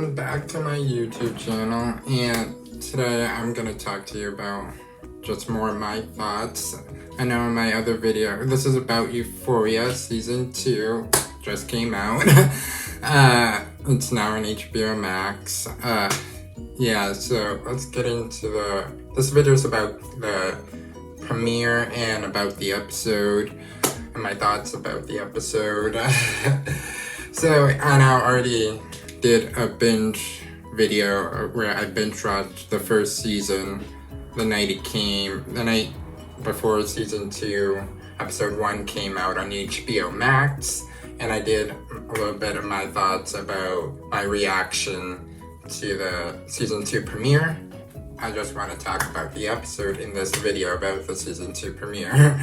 welcome back to my YouTube channel, and today I'm gonna talk to you about just more of my thoughts. I know in my other video, this is about Euphoria Season 2, just came out. It's now on HBO Max. Yeah, so let's get into this video is about the premiere and about the episode, and my thoughts about the episode. So I now already did a binge video where I binge watched the first season the night before season 2, episode 1 came out on HBO Max, and I did a little bit of my thoughts about my reaction to the season 2 premiere. I just want to talk about the episode in this video about the season 2 premiere.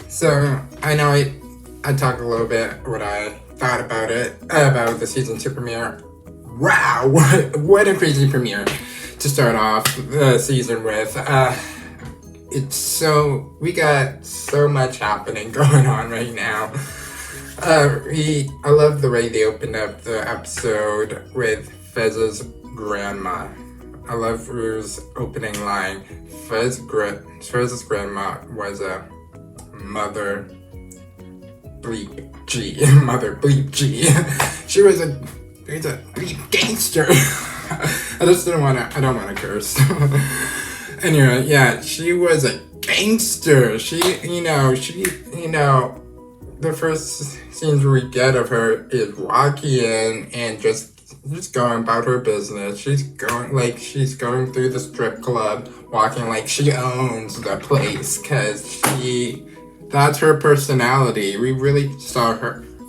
So I know I talked a little bit what I thought about it, about the season 2 premiere. Wow, what a crazy premiere to start off the season with. We got so much happening going on right now. I love the way they opened up the episode with Fez's grandma. I love Rue's opening line. Fez's grandma was a mother bleep G. Mother bleep G. She was a gangster. I don't wanna curse. Anyway, yeah, she was a gangster. The first scenes we get of her is walking in and just going about her business. She's going through the strip club, walking like she owns the place, cause that's her personality. We really saw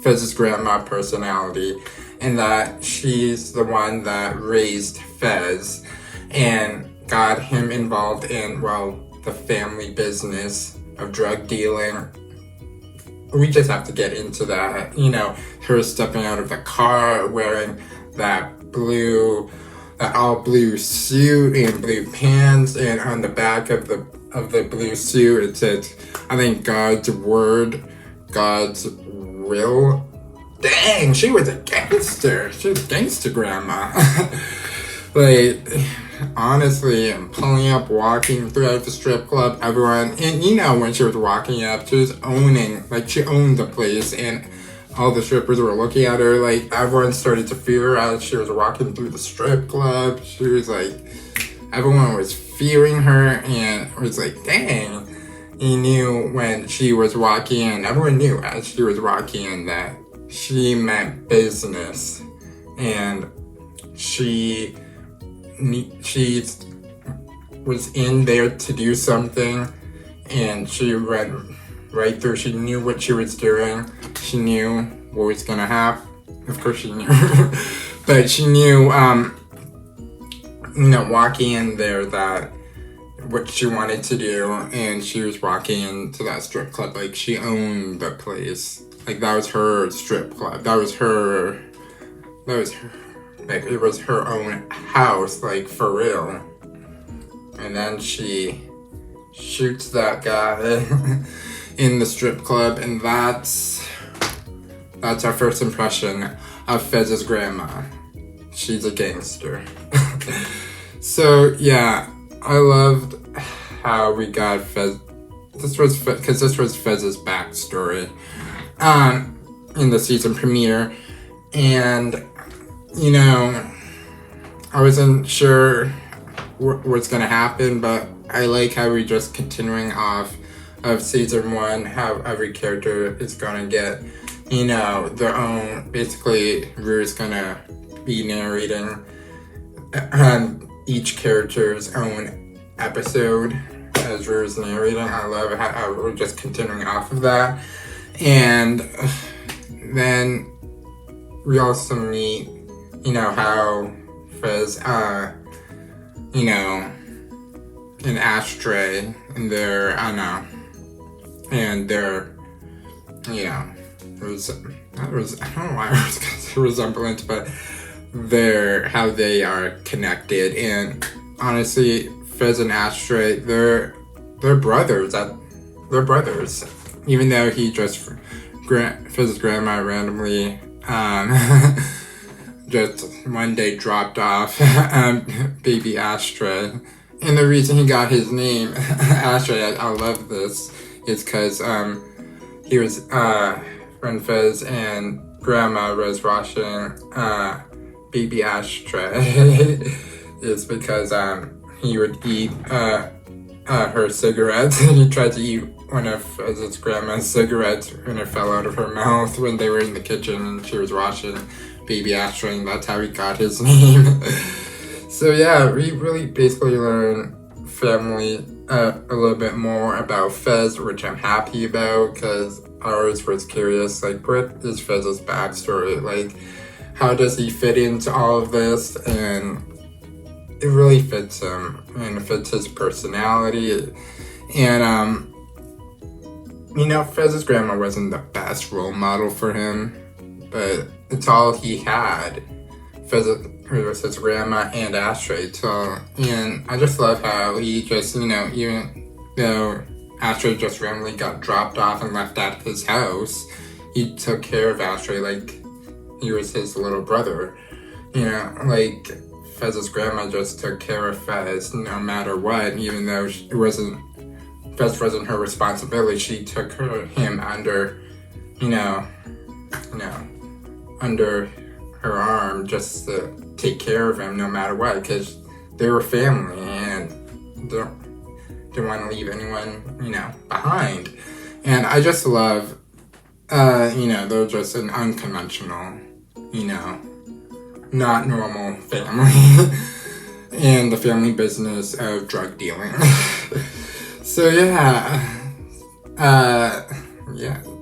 Fez's grandma personality, and that she's the one that raised Fez and got him involved in, the family business of drug dealing. We just have to get into that. Her stepping out of the car wearing that all blue suit and blue pants, and on the back of the blue suit it said, I think, God's word, God's will. Dang, she was a gangster. She was a gangster grandma. Honestly, and pulling up, walking throughout the strip club, everyone, and when she was walking up, she was she owned the place, and all the strippers were looking at her, everyone started to fear her as she was walking through the strip club. She was everyone was fearing her, and it was dang. You knew when she was walking in, everyone knew as she was walking in that she meant business, and she was in there to do something, and she went right through. She knew what she was doing. She knew what was gonna happen. Of course she knew. But she knew, walking in there, that what she wanted to do, and she was walking into that strip club she owned the place. That was her strip club. It was her own house, for real. And then she shoots that guy in the strip club, and that's our first impression of Fez's grandma. She's a gangster. So yeah, I loved how we got Fez. This was Fez's backstory in the season premiere, and I wasn't sure what's gonna happen, but I like how we just continuing off of season 1, how every character is gonna get, their own. Basically, Rue's gonna be narrating each character's own episode as Rue's narrating. I love how we're just continuing off of that, and then we also meet, how Fez, and Ashtray, and their, I don't know why I was gonna say resemblance, but how they are connected. And honestly, Fez and Ashtray, they're brothers. They're brothers. Even though he just Fez's grandma randomly just one day dropped off baby Ashtray. And the reason he got his name, Ashtray, I love this, is because he was, when Fez and Grandma was washing baby Ashtray, is because he would eat her cigarettes, and he tried to eat one of his grandma's cigarettes, and it fell out of her mouth when they were in the kitchen and she was washing baby Ashtray, and that's how he got his name. So yeah, we really basically learn family a little bit more about Fez, which I'm happy about, because I always was curious, like, what is Fez's backstory? Like, how does he fit into all of this? And it really fits him, and it fits his personality. And you know, Fez's grandma wasn't the best role model for him, but it's all he had. Fez was his grandma and Ashtray. So, and I just love how he just, you know, even though Ashtray just randomly got dropped off and left at his house, he took care of Ashtray like he was his little brother. You know, like, Fez's grandma just took care of Fez no matter what, even though Fez wasn't her responsibility. She took him under, under her arm just to take care of him no matter what, because they were family and didn't want to leave anyone, behind. And I just love, they're just an unconventional, not normal family in the family business of drug dealing. So yeah,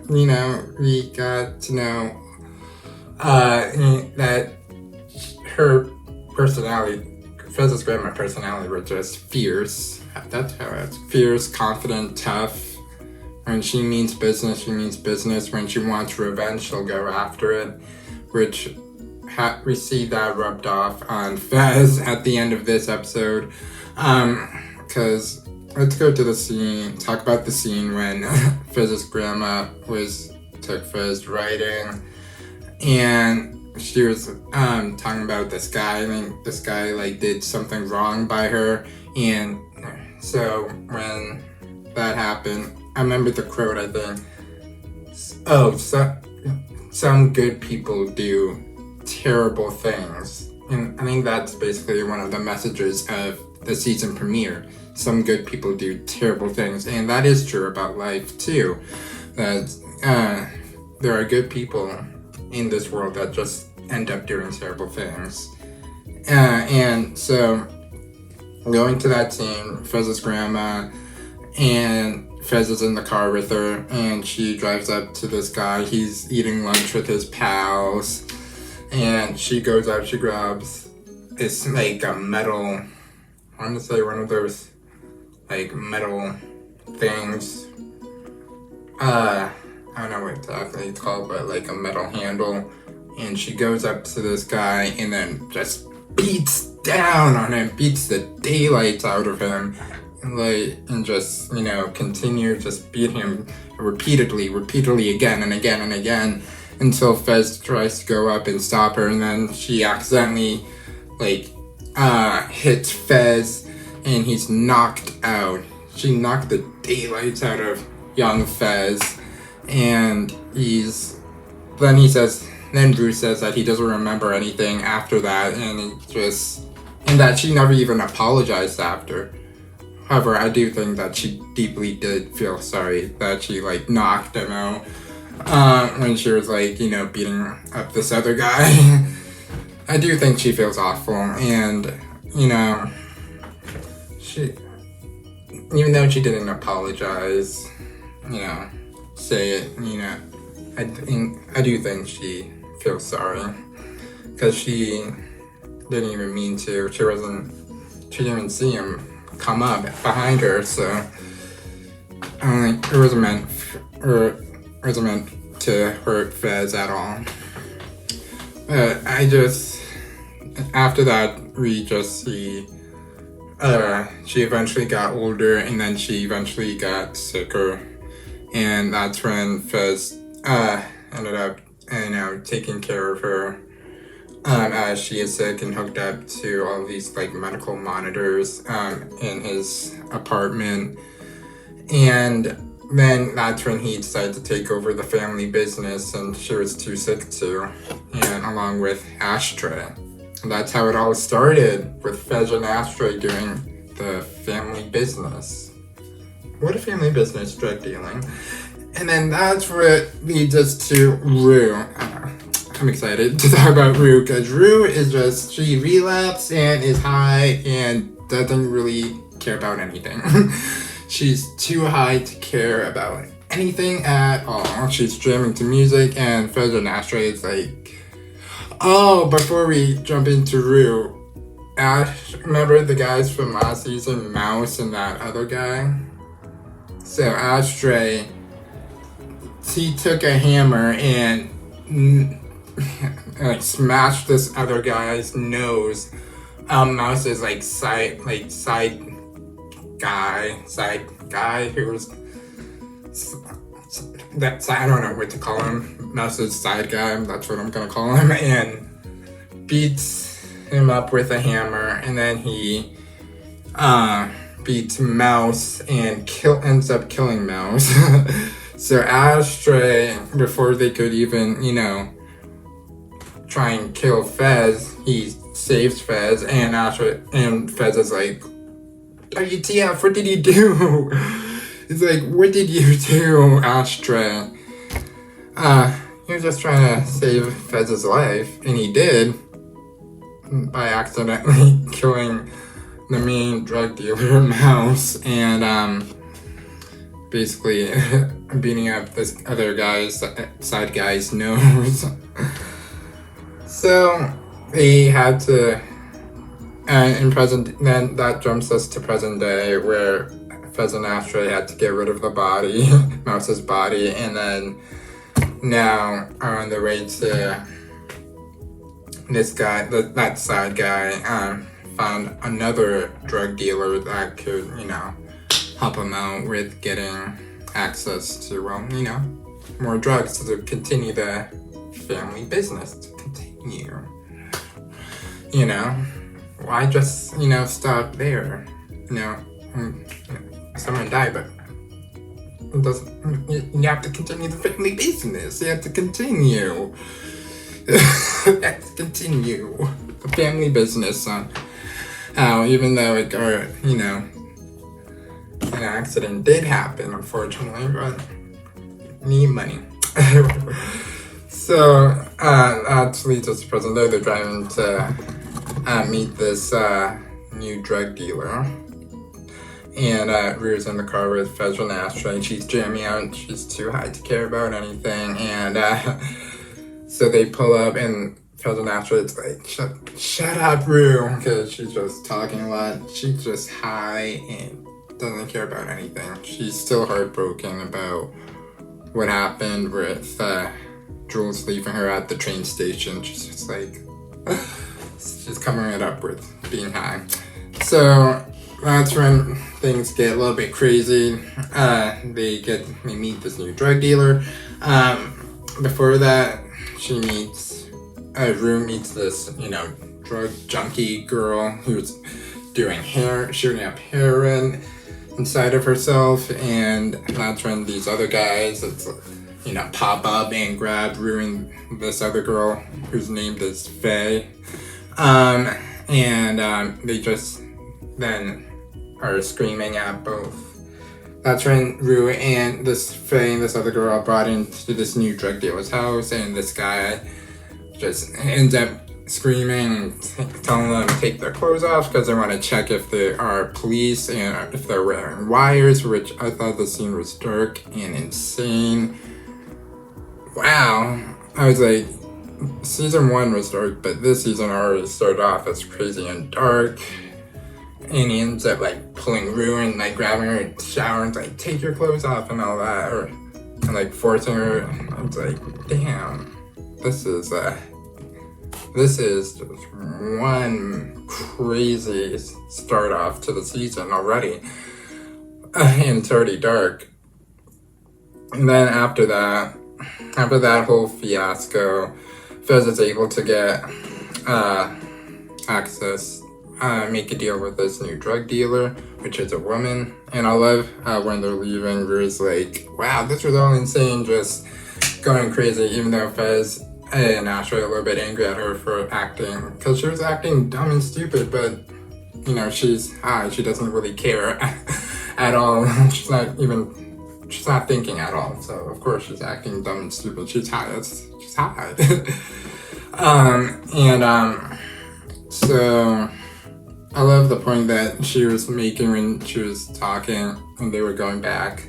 we got to know that her personality, Fez's grandma personality, were just fierce. That's how it's fierce, confident, tough. When she means business, she means business. When she wants revenge, she'll go after it, which we see that rubbed off on Fez at the end of this episode. Because let's go to the scene, talk about the scene when Fez's grandma took Fez riding, and she was talking about this guy. I think this guy did something wrong by her, and so when that happened, I remember the quote, I think, some good people do terrible things. And I think that's basically one of the messages of the season premiere. Some good people do terrible things, and that is true about life too. That there are good people in this world that just end up doing terrible things. And so going to that scene, Fez's grandma, and Fez is in the car with her, and she drives up to this guy. He's eating lunch with his pals, and she goes out, she grabs this a metal, I want to say one of those metal things. I don't know what exactly it's called, but a metal handle. And she goes up to this guy and then just beats down on him, beats the daylights out of him, and just, continue just beat him repeatedly again and again and again, until Fez tries to go up and stop her, and then she accidentally hits Fez, and he's knocked out. She knocked the daylights out of young Fez, and then Bruce says that he doesn't remember anything after that, and that she never even apologized after. However, I do think that she deeply did feel sorry that she knocked him out when she was beating up this other guy. I do think she feels awful, and she, even though she didn't apologize, say it, I do think she feels sorry, because she didn't even mean to. She didn't even see him come up behind her, so it wasn't meant to hurt Fez at all. But after that, we just see she eventually got older, and then she eventually got sicker, and that's when Fez ended up taking care of her as she is sick and hooked up to all these like medical monitors in his apartment. And then that's when he decided to take over the family business, and she was too sick to, and along with Ashtray. And that's how it all started, with Fez and Ashtray doing the family business. What a family business, drug dealing. And then that's what leads us to Rue. I'm excited to talk about Rue, because Rue is just, she relapsed and is high and doesn't really care about anything. She's too high to care about anything at all. She's jamming to music, and Fez and Ashtray is like, oh, before we jump into Rue, remember the guys from last season, Mouse and that other guy? So Ashtray, he took a hammer and like smashed this other guy's nose. Mouse is like side guy who was that side, I don't know what to call him. Mouse's side guy, that's what I'm gonna call him, and beats him up with a hammer, and then he beats Mouse and ends up killing Mouse. So Ashtray, before they could even, try and kill Fez, he saves Fez, and Fez is like, WTF, what did you do? He's like, what did you do, Ashtray? He was just trying to save Fez's life, and he did, by accidentally killing the main drug dealer, Mouse, and basically beating up this other side guy's nose. So they had to, then that jumps us to present day, where Fez and Ashtray had to get rid of the body, Mouse's body, and then now are on the way to this guy, that side guy, found another drug dealer that could, help him out with getting access to, more drugs to continue the family business, to continue. Why just, stop there? Someone died, but it doesn't, you have to continue the family business. You have to continue. Let's continue the family business. Even though an accident did happen, unfortunately, but need money. So that leads us to present day. They're driving to meet this new drug dealer, and Rue's in the car with Fez and Ashtray. She's jamming out. She's too high to care about anything, and so they pull up, and Fez and Astray's like, shut up, Rue, because she's just talking a lot. She's just high and doesn't care about anything. She's still heartbroken about what happened with Jules leaving her at the train station. She's just like, she's covering it up with being high. So that's when things get a little bit crazy. They meet this new drug dealer. Before that, Rue meets this, drug junkie girl who's shooting up heroin inside of herself, and that's when these other guys, pop up and grab Rue and this other girl whose name is Faye. They just then are screaming at both. That's when Rue and this Faye and this other girl are brought into this new drug dealer's house, and this guy just ends up screaming and telling them to take their clothes off because they want to check if they are police and if they're wearing wires, which I thought the scene was dark and insane. Wow. I was like, season 1 was dark, but this season already started off as crazy and dark. And he ends up pulling Rue and grabbing her in the shower and take your clothes off and all that, and forcing her. I was like, damn, this is just one crazy start off to the season already, and it's already dark. And then after that whole fiasco, Fez is able to get make a deal with this new drug dealer, which is a woman. And I love when they're leaving, Rue's like, wow, this was all insane, just going crazy, even though Fez and Ashley are a little bit angry at her for acting, because she was acting dumb and stupid, but, you know, she's high, she doesn't really care at all. She's not thinking at all, so of course she's acting dumb and stupid. She's high, she's high. So I love the point that she was making when she was talking and they were going back,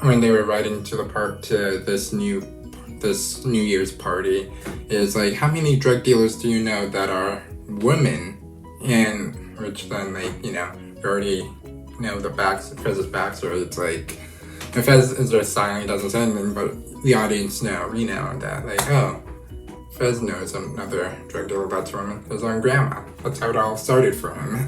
when they were riding to this New Year's party, is like, how many drug dealers do you know that are women? And which then, like, you know, you already know Fez's backstory. It's like, if Fez is just silent, he doesn't say anything, but the audience know, you know, that like, oh, Fez knows another drug dealer that's woman, his own grandma. That's how it all started for him.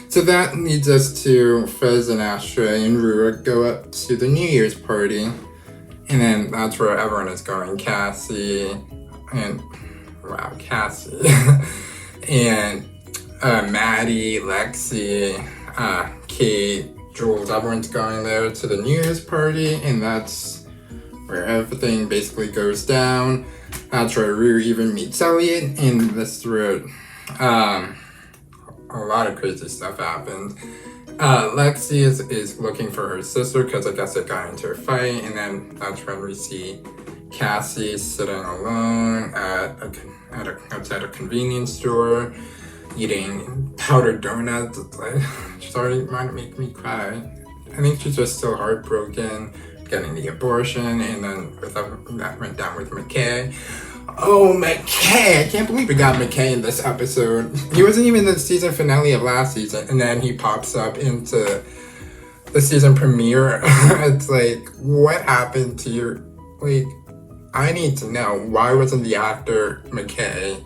So that leads us to Fez and Ashtray and Rua go up to the New Year's party. And then that's where everyone is going. Cassie. And Maddie, Lexi, Kate, Jules, everyone's going there to the New Year's party, and that's where everything basically goes down. That's where Rue even meets Elliot, and this where a lot of crazy stuff happens. Lexi is looking for her sister because I guess they got into a fight, and then that's when we see Cassie sitting alone outside a convenience store, eating powdered donuts. It's like, she's already trying to make me cry. I think she's just still heartbroken, getting the abortion, and then that went down with McKay. Oh, McKay! I can't believe we got McKay in this episode. He wasn't even in the season finale of last season, and then he pops up into the season premiere. It's like, what happened to you? Like, I need to know, why wasn't the actor McKay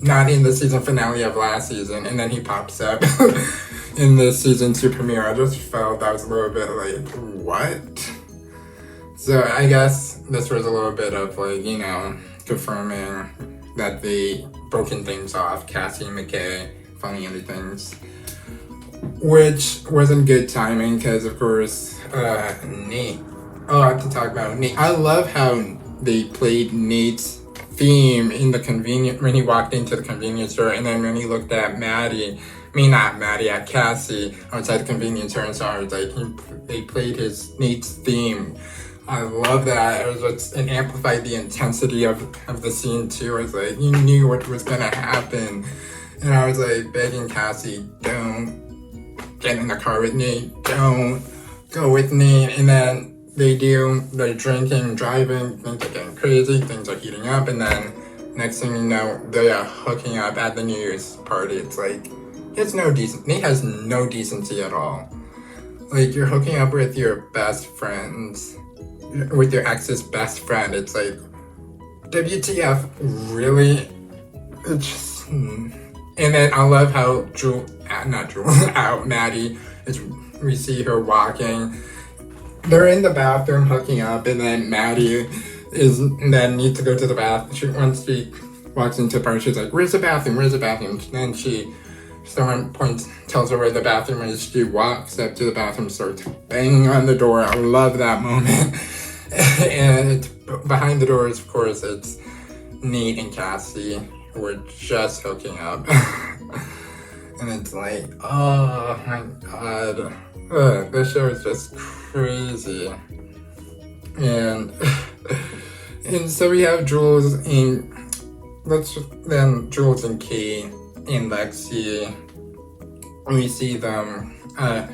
not in the season finale of last season, and then he pops up in the season 2 premiere? I just felt that was a little bit like, what? So I guess this was a little bit of like, you know, confirming that they broken things off, Cassie and McKay, funny other things, which wasn't good timing because of course Nate. Oh, I have to talk about Nate. I love how they played Nate's theme in the when he walked into the convenience store, and then when he looked at at Cassie outside the convenience store and saw her, like they played Nate's theme. I love that. It amplified the intensity of the scene too. I was like, you knew what was gonna happen. And I was like begging Cassie, don't get in the car with Nate, don't go with Nate. And then they're drinking, driving, things are getting crazy, things are heating up, and then next thing you know, they are hooking up at the New Year's party. It's like, Nate has no decency at all. Like, you're hooking up with your best friends, with your ex's best friend. It's like, WTF, really? It's just, And then I love how Maddie we see her walking. They're in the bathroom hooking up, and then Maddie needs to go to the bathroom. Once she walks into the party, she's like, where's the bathroom? And then someone tells her where the bathroom is. She walks up to the bathroom, starts banging on the door. I love that moment. And it's behind the doors, of course, it's Nate and Cassie who are just hooking up. And it's like, oh my god. This show is just crazy. And so we have Jules and Kate and Lexi. We see them. I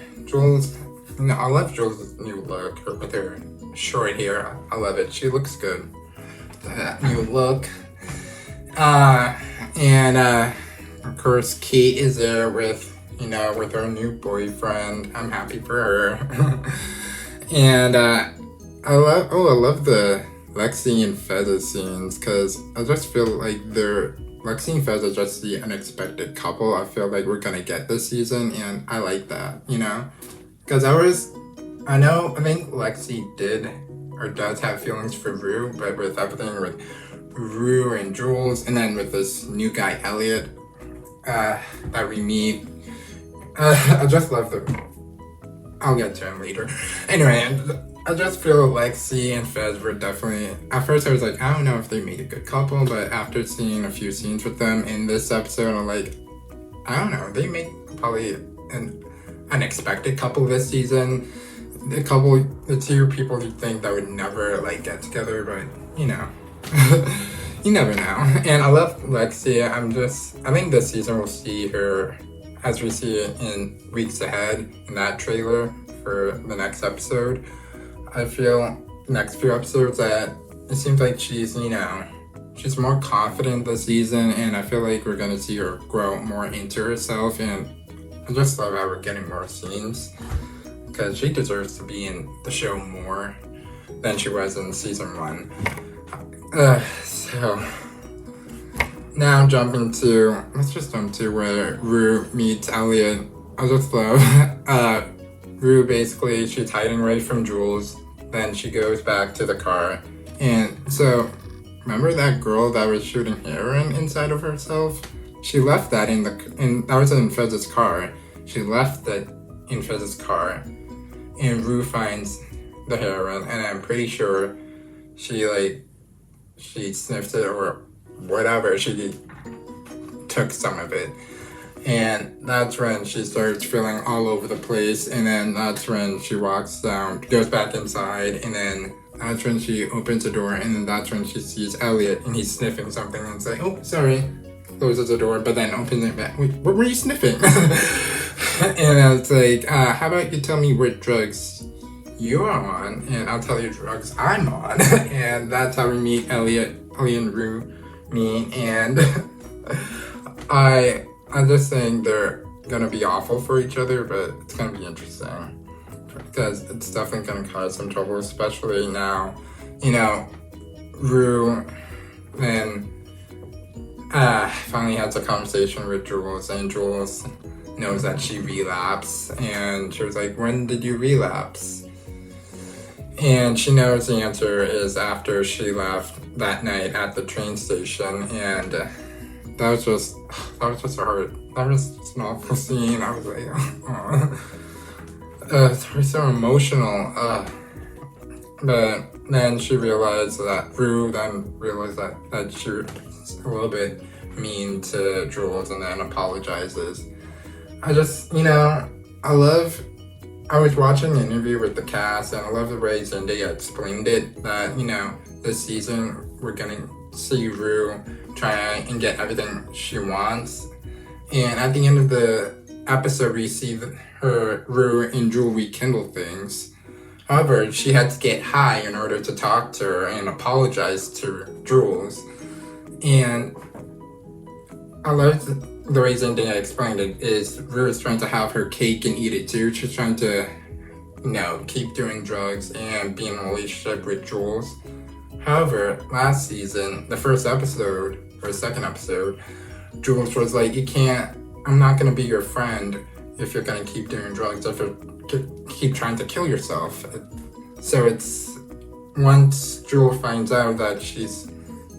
love Jules' new look with her short hair. I love it. She looks good. That new look. Of course, Kate is there with her new boyfriend. I'm happy for her. And I love the Lexi and Fez scenes, because I just feel like Lexi and Fez are just the unexpected couple I feel like we're gonna get this season, and I like that, because I think Lexi did or does have feelings for Rue, but with everything with Rue and Jules, and then with this new guy Elliot that we meet. I just love the. I'll get to him later. Anyway, I just feel Lexi and Fez were definitely. At first, I was like, I don't know if they made a good couple, but after seeing a few scenes with them in this episode, I'm like, I don't know. They make probably an unexpected couple this season. The two people you think that would never like get together, but you know, you never know. And I love Lexi. I think this season we'll see her as we see it in weeks ahead in that trailer for the next episode. I feel next few episodes that it seems like she's more confident this season, and I feel like we're gonna see her grow more into herself, and I just love how we're getting more scenes because she deserves to be in the show more than she was in season 1. So now let's just jump to where Rue meets Elliot. I just love Rue. Basically, she's hiding away from Jules. Then she goes back to the car, and so remember that girl that was shooting heroin inside of herself? She left that that was in Fez's car. She left that in Fez's car, and Rue finds the heroin, and I'm pretty sure she sniffed it or whatever. She took some of it, and that's when she starts feeling all over the place, and then that's when she walks down, goes back inside, and then that's when she opens the door, and then that's when she sees Elliot, and he's sniffing something, and it's like, oh, sorry, closes the door, but then opens it back. Wait, what were you sniffing? And it's like, how about you tell me what drugs you're on, and I'll tell you drugs I'm on. And that's how we meet Elliot and Rue meet, and I just think they're gonna be awful for each other, but it's gonna be interesting because it's definitely gonna cause some trouble, especially now, Rue then finally has a conversation with Jules, and Jules knows that she relapsed, and she was like, when did you relapse? And she knows the answer is after she left that night at the train station, and that was just an awful scene. I was like, oh. It was so emotional. But then she realized that Rue that she was a little bit mean to Jules, and then apologizes. I was watching an interview with the cast, and I love the way Zendaya explained it, that, this season we're gonna see Rue try and get everything she wants. And at the end of the episode, we see Rue and Jules rekindle things. However, she had to get high in order to talk to her and apologize to Jules. And I love the way Zendaya explained it is Rue is trying to have her cake and eat it too. She's trying to, keep doing drugs and be in a relationship with Jules. However, last season, the second episode, Jules was like, I'm not gonna be your friend if you're gonna keep doing drugs, if you keep trying to kill yourself. So it's, once Jules finds out that she's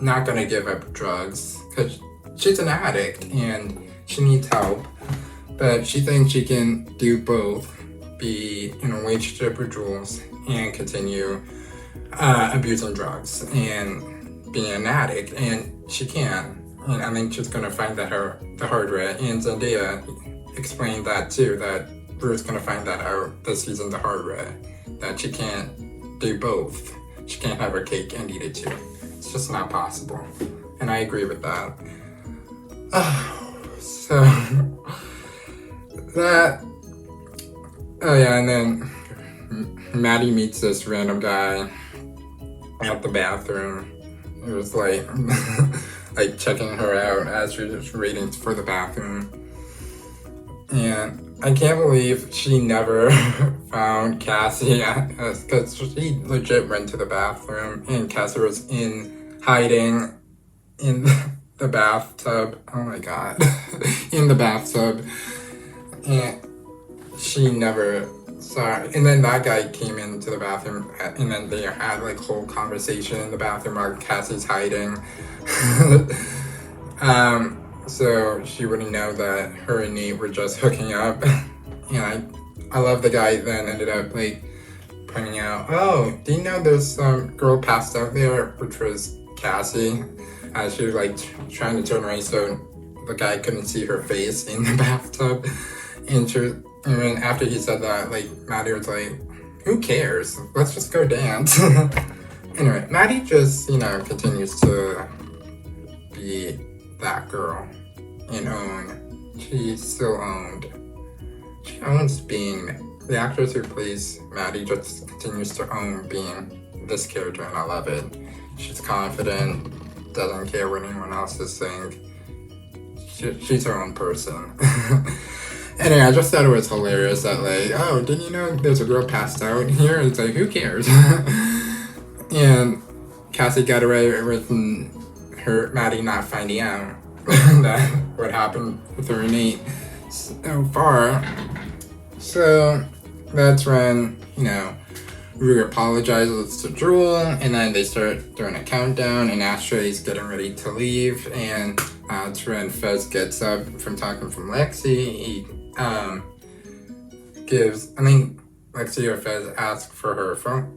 not gonna give up drugs, because she's an addict and she needs help, but she thinks she can do both, be in a relationship with Jules and continue abusing drugs and being an addict, and she can. And I think she's gonna find that the hard way. And Zendaya explained that too, that Rue's gonna find that out this season the hard way, that she can't do both. She can't have her cake and eat it too. It's just not possible. And I agree with that. So that, and then Maddie meets this random guy at the bathroom. It was like checking her out as she was waiting for the bathroom. And I can't believe she never found Cassie, because she legit went to the bathroom and Cassie was hiding in the bathtub. Oh my god. In the bathtub. And she never Sorry. And then that guy came into the bathroom, and then they had like whole conversation in the bathroom while Cassie's hiding. So she wouldn't know that her and Nate were just hooking up. And I love the guy then ended up like pointing out, oh, do you know there's some girl passed out there, which was Cassie? She was like trying to turn away so the guy couldn't see her face in the bathtub. And then after he said that, like Maddie was like, who cares? Let's just go dance. Anyway, Maddie just, continues to be that girl and own. She's still owned. She owns being the actress who plays Maddie just continues to own being this character, and I love it. She's confident, doesn't care what anyone else is saying. She's her own person. Anyway, I just thought it was hilarious that like, oh, didn't you know there's a girl passed out here? It's like, who cares? And Cassie got away with Maddie not finding out that what happened with her and Nate so far. So that's when, Rue apologizes to Jewel, and then they start doing a countdown, and Ashtray's getting ready to leave, and that's when Fez gets up from talking from Lexi. He Lexi or Fez ask for her phone.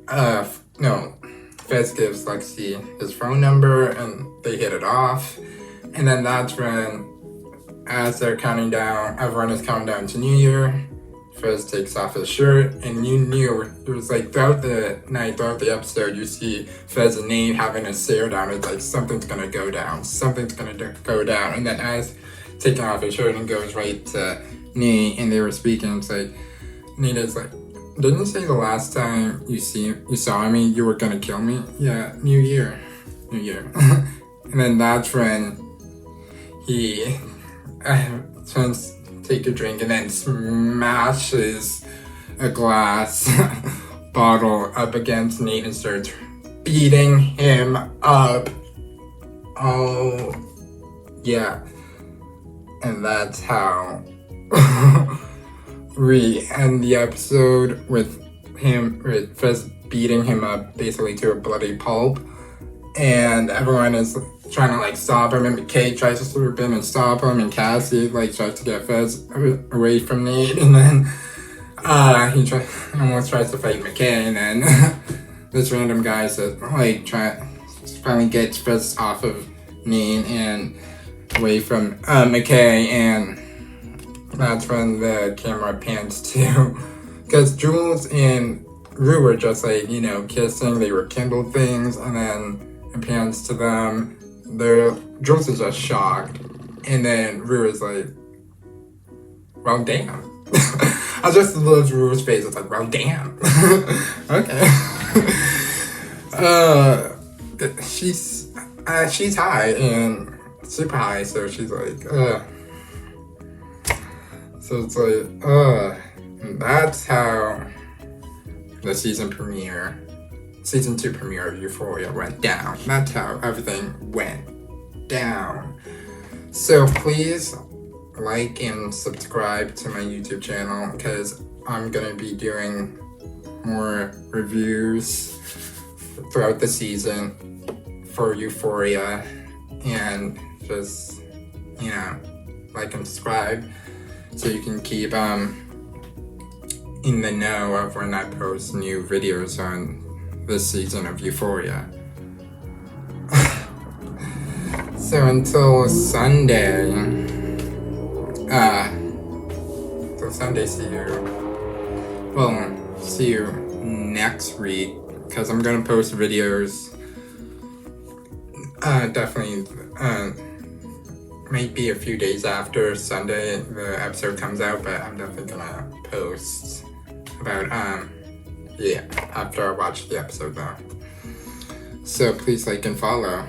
Fez gives Lexi his phone number, and they hit it off. And then that's when, as they're counting down, everyone is counting down to New Year. Fez takes off his shirt, and you knew it was like throughout the night, throughout the episode, you see Fez and Nate having a stare down. It's like something's gonna go down, and then as taking off his shirt and goes right to Nate, and they were speaking. It's like Nate is like, didn't you say the last time you saw me, you were gonna kill me? Yeah, New Year. And then that's when he turns take a drink and then smashes a glass bottle up against Nate and starts beating him up. Oh, yeah. And that's how we end the episode with Fez beating him up basically to a bloody pulp. And everyone is trying to stop him, and McKay tries to swoop in and stop him, and Cassie tries to get Fez away from Nate, and then he almost tries to fight McKay, and then this random guy finally gets Fez off of Nate and away from McKay, and that's when the camera pans to, because Jules and Rue were just kissing, they were kindled things, and then it pans to them. Jules is just shocked, and then Rue is like, well, damn. I just love Rue's face. It's like, well, damn. Okay. She's high and super high, so she's like, So it's like, and that's how the season 2 premiere of Euphoria went down. That's how everything went down. So please like and subscribe to my YouTube channel, because I'm gonna be doing more reviews throughout the season for Euphoria, and just like and subscribe so you can keep in the know of when I post new videos on this season of Euphoria. So until Sunday, see you next week, because I'm gonna post videos. Definitely, might be a few days after Sunday the episode comes out, but I'm definitely gonna post about after I watch the episode though. So please like and follow.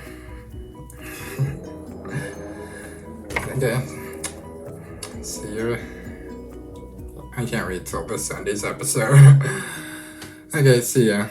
Okay. See you. I can't wait till this Sunday's episode. Okay, see ya.